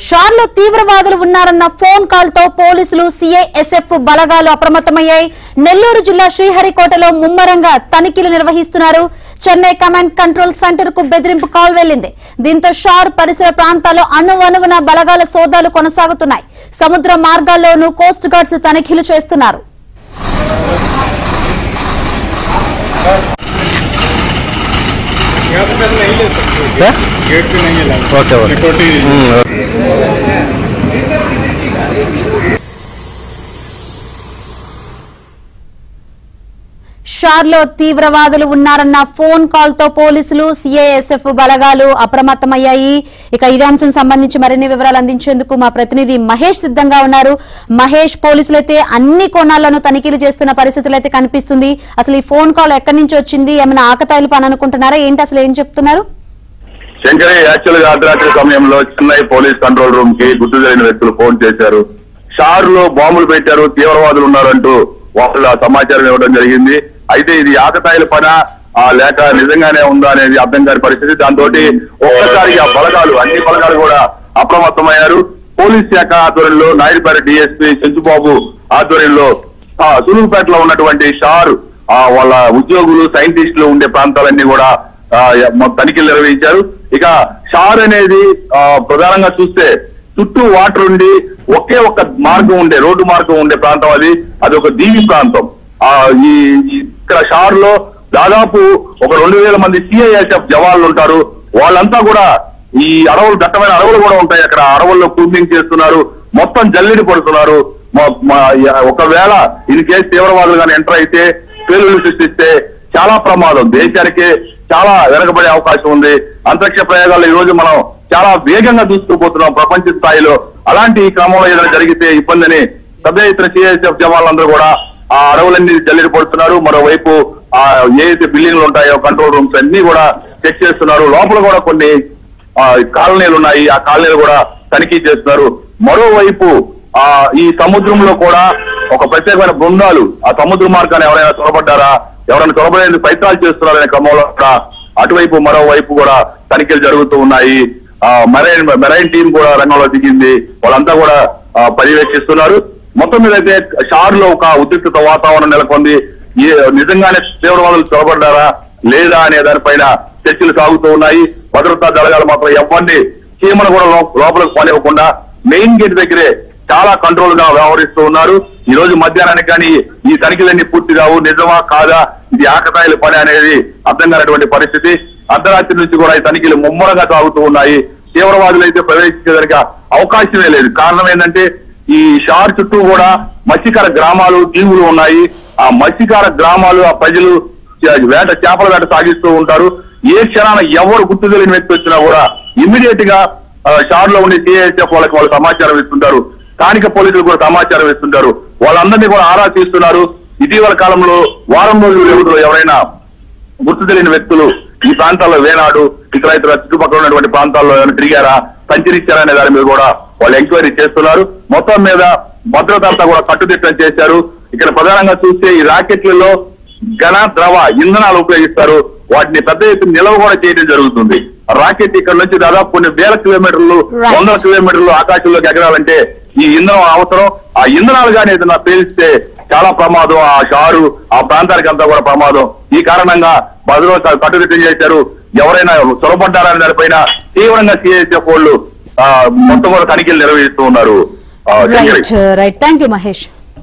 షార్లో తీవ్రవాదులు ఉన్నారన్న phone call తో పోలీసులు సిఐఎస్ఎఫ్ బలగాలు అప్రమత్తమయ్యాయి. నెల్లూరు జిల్లా శ్రీహరికోటలో ముమ్మరంగా తనిఖీలు నిర్వహిస్తున్నారు. చెన్నై కమాండ్ కంట్రోల్ సెంటర్ కు బెదిరింపు కాల్ వెళ్లింది. దీంతో షార్ పరిసర ప్రాంతాల్లో అణువణువున బలగాల సోదాలు కొనసాగుతున్నాయి. సముద్ర మార్గాల్లోనూ కోస్ట్ గార్డ్స్ తనిఖీలు చేస్తున్నారు. షార్లో తీవ్రవాదులు ఉన్నారన్న ఫోన్ కాల్ తో పోలీసులు సిఐఎస్ఎఫ్ బలగాలు అప్రమత్తమయ్యాయి. ఇక ఇదే అంశం సంబంధించి మరిన్ని వివరాలు అందించేందుకు మా ప్రతినిధి మహేష్ సిద్ధంగా ఉన్నారు. మహేష్, పోలీసులైతే అన్ని కోణాల్లోనూ తనిఖీలు చేస్తున్న పరిస్థితులు అయితే కనిపిస్తుంది. అసలు ఈ ఫోన్ కాల్ ఎక్కడి నుంచి వచ్చింది? ఏమైనా ఆకతాయిలు పని అనుకుంటున్నారా ఏంటి? అసలు ఏం చెప్తున్నారు? శంకరి, యాక్చువల్ గా అర్ధరాత్రి సమయంలో చెన్నై పోలీస్ కంట్రోల్ రూమ్ కి గుర్తు తెలియని వ్యక్తులు ఫోన్ చేశారు. షార్ లో బాంబులు పెట్టారు, తీవ్రవాదులు ఉన్నారంటూ వాళ్ళ సమాచారం ఇవ్వడం జరిగింది. అయితే ఇది ఆకతాయిల పన లేక నిజంగానే ఉందా అనేది అర్థం కాని పరిస్థితి. దాంతో ఒక్కసారిగా బలగాలు, అన్ని బలగాలు కూడా అప్రమత్తమయ్యారు. పోలీస్ శాఖ ఆధ్వర్యంలో నాయుడుపేట డిఎస్పీ చెంచుబాబు ఆధ్వర్యంలో సులువుపేటలో ఉన్నటువంటి షార్ వాళ్ళ ఉద్యోగులు, సైంటిస్టులు ఉండే ప్రాంతాలన్నీ కూడా తనిఖీలు నిర్వహించారు. ఇక షార్ అనేది ప్రధానంగా చూస్తే చుట్టూ వాటర్ ఉండి ఒకే ఒక్క మార్గం ఉండే, రోడ్డు మార్గం ఉండే ప్రాంతం అది ఒక దీవి ప్రాంతం. ఇక్కడ షార్ లో దాదాపు ఒక 2000 మంది సిఐఎస్ఎఫ్ జవాన్లు ఉంటారు. వాళ్ళంతా కూడా ఈ అడవులు, దట్టమైన అడవులు కూడా ఉంటాయి అక్కడ. అడవుల్లో క్రూజింగ్ చేస్తున్నారు, మొత్తం జల్లిడి పడుతున్నారు. ఒకవేళ ఇన్ కేసు తీవ్రవాదులు కానీ ఎంటర్ అయితే, పేలుళ్లు సృష్టిస్తే చాలా ప్రమాదం, దేశానికి చాలా వెనకబడే అవకాశం ఉంది. అంతరిక్ష ప్రయోగాలు ఈ రోజు మనం చాలా వేగంగా దూసుకుపోతున్నాం ప్రపంచ స్థాయిలో. అలాంటి క్రమంలో ఏదైనా జరిగితే ఇబ్బందిని పెద్ద ఎత్తున సిఐఎస్ఎఫ్ జవాన్లందరూ కూడా ఆ అడవులన్నీ జల్లిడి పడుతున్నారు. మరోవైపు ఏదైతే బిల్డింగ్లు ఉంటాయో కంట్రోల్ రూమ్స్ అన్ని కూడా చెక్ చేస్తున్నారు. లోపల కూడా కొన్ని కాలనీలు ఉన్నాయి, ఆ కాలనీలు కూడా తనిఖీ చేస్తున్నారు. మరోవైపు ఈ సముద్రంలో కూడా ఒక ప్రత్యేకమైన బృందాలు ఆ సముద్ర మార్గాన్ని ఎవరైనా చొరబడ్డారా, ఎవరైనా చొరబడేందుకు ప్రయత్నాలు చేస్తున్నారనే క్రమంలో కూడా అటువైపు మరోవైపు కూడా తనిఖీలు జరుగుతూ ఉన్నాయి. మెరైన్ టీం కూడా రంగంలో దిగింది. వాళ్ళంతా కూడా పర్యవేక్షిస్తున్నారు. మొత్తం మీద అయితే షార్ లో ఒక ఉద్రిక్తత వాతావరణం నెలకొంది. నిజంగానే తీవ్రవాదులు చొరబడ్డారా లేదా అనే దానిపైన చర్చలు సాగుతూ ఉన్నాయి. భద్రతా దళాలు మాత్రం ఎవరిని చీమను కూడా లోపలికి పోనివ్వకుండా మెయిన్ గేట్ దగ్గరే చాలా కంట్రోల్ గా వ్యవహరిస్తూ ఉన్నారు. ఈ రోజు మధ్యాహ్నానికి కానీ ఈ తనిఖీలన్నీ పూర్తి కావు. నిజమా కాదా, ఇది ఆకతాయిల పని అనేది అర్థం కానటువంటి పరిస్థితి. అర్ధరాత్రి నుంచి కూడా ఈ తనిఖీలు ముమ్మరంగా సాగుతూ ఉన్నాయి. తీవ్రవాదులు అయితే ప్రవేశించేదానికి అవకాశమే లేదు. కారణం ఏంటంటే ఈ షార్ చుట్టూ కూడా మత్స్యకార గ్రామాలు, దీవులు ఉన్నాయి. ఆ మత్స్యకార గ్రామాలు, ఆ ప్రజలు చేపల వేట సాగిస్తూ ఉంటారు. ఏ క్షణాన ఎవరు గుర్తు తెలియని వ్యక్తి వచ్చినా కూడా ఇమ్మీడియట్ గా షార్ లో ఉండే సిఐఎస్ఎఫ్ వాళ్ళు సమాచారం ఇస్తుంటారు. స్థానిక పోలీసులు కూడా సమాచారం ఇస్తుంటారు. వాళ్ళందరినీ కూడా ఆరా తీస్తున్నారు. ఇటీవల కాలంలో వారం రోజుల వ్యవధిలో ఎవరైనా గుర్తు తెలియని వ్యక్తులు ఈ ప్రాంతాల్లో వేనాడు, ఇతర చుట్టుపక్కల ఉన్నటువంటి ప్రాంతాల్లో ఏమైనా తిరిగారా, సంచరించారా అనే దాని మీద కూడా వాళ్ళు ఎంక్వైరీ చేస్తున్నారు. మొత్తం మీద భద్రత అంతా కూడా కట్టుదిట్టం చేశారు. ఇక్కడ ప్రధానంగా చూస్తే ఈ రాకెట్లలో ఘన, ద్రవ ఇంధనాలు ఉపయోగిస్తారు. వాటిని పెద్ద ఎత్తున నిల్వ కూడా చేయడం జరుగుతుంది. రాకెట్ ఇక్కడ నుంచి దాదాపు కొన్ని వేల కిలోమీటర్లు, 100 కిలోమీటర్లు ఆకాశంలోకి ఎగరాలంటే ఈ ఇంధనం అవసరం. ఆ ఇంధనాలు కానీ ఏదైనా పేలిస్తే చాలా ప్రమాదం. ఆ షారు, ఆ ప్రాంతానికి అంతా కూడా ప్రమాదం. ఈ కారణంగా భద్రత కట్టుదిట్టం చేశారు. ఎవరైనా చొరబడ్డారనే దానిపైన తీవ్రంగా సిఐఎస్ఎఫ్ వాళ్ళు మొత్తం కూడా తనిఖీలు నిర్వహిస్తూ ఉన్నారు. Right, thank you Mahesh.